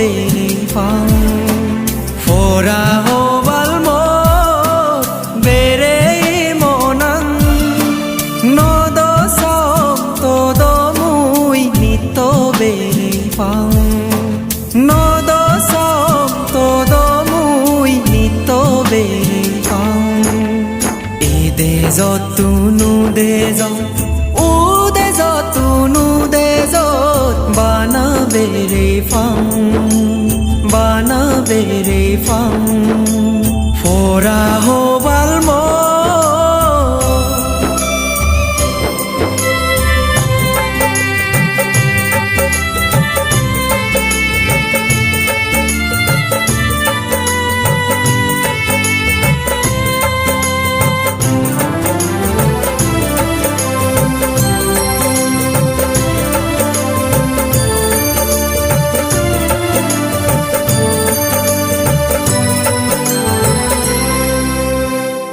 bere pang fora ho balmo bere monang no do som to do mui nito bere pang no do som to do mui nito bere pang ide jotu nu de jot ude jotu nu de jot bana bere phang fora ho balmo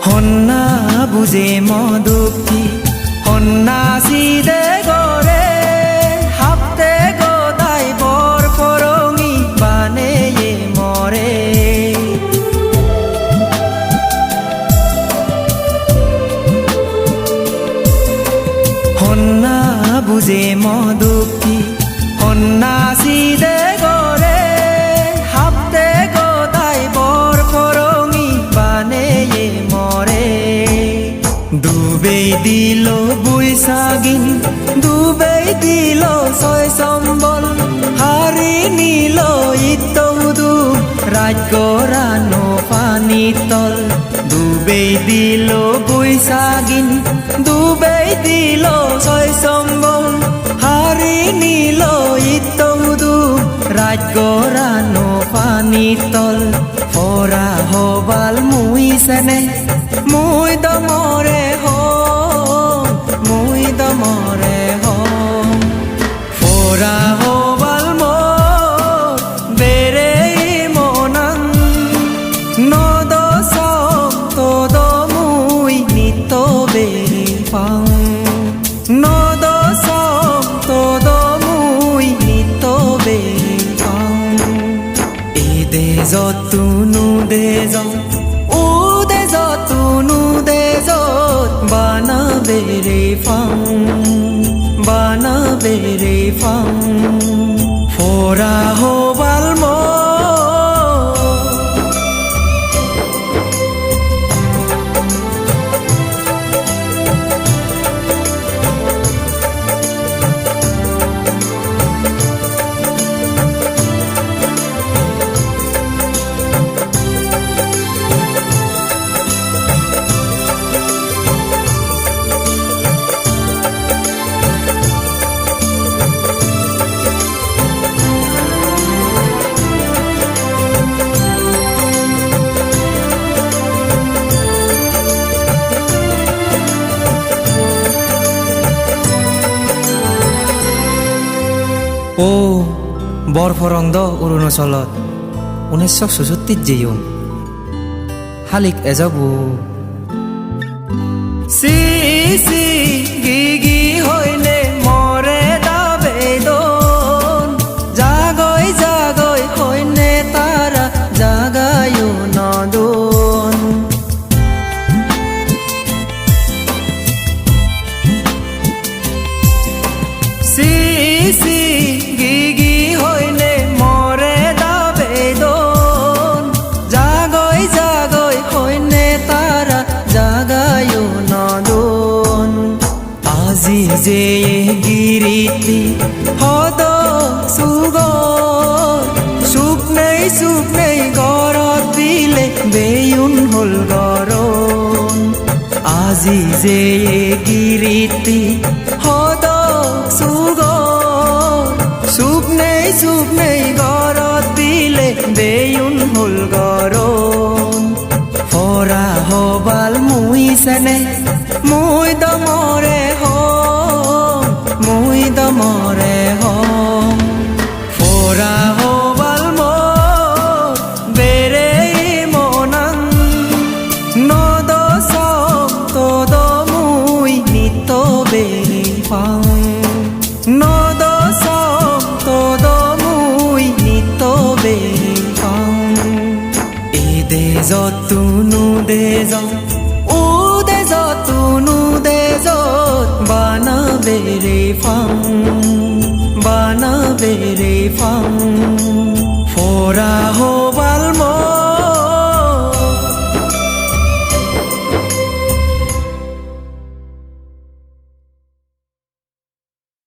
honna buje modukti honna side gore hapte godai bor porongi bane ye more honna buje modukti honna side gore hapte godai bor porongi bane ye ডুবেই দিল বৈশাগিন ডুবেই দিল ছয় সম্বল হারি নিল ইতৌদু রাজ গরানো পানি তল ডুবেই দিল বৈশাগিন ডুবেই দিল ছয় সম্বল হারি নিল ইতৌদু রাজ গরানো পানি তল ফরা হবাল মুই সেনে মুই দমরে ho fora ho balmo bere monang no do som to do mui nito bere phang no do som to do mui nito bere phang ide jotu nu de jot ude jotu nu de jot bana bere phang fora ho balmo ও বৰফৰংদ অৰুণাচলত 1964 যেয়ং হালিক এজাবু C C গিগি হইলে মরে দাবে দন জাগই জাগই হইনে তারা জাগায়ু নদন C C গিগি হইলে মরে দাবে দন জাগই জাগই হইনে তারা জাগায়ু নদন আজি যে গিরিতি হদ সুগর সুখ নেই গরত দিলে বেয়ুন হল গরম আজি যে গিরিতি হদ সুখ নেই গরত দিলে বেয়ুন হল গরম ফরা হবাল মুই সেনে মুই দমরে হ ফরা হবাল মো বেরে মনাং নদ সম তো দমুই নিত বেরে পাং নদ সম তো দমুই নিত বেরে Desot tu nu desot u desot tu nu desot bana bere phang Phora ho bal mo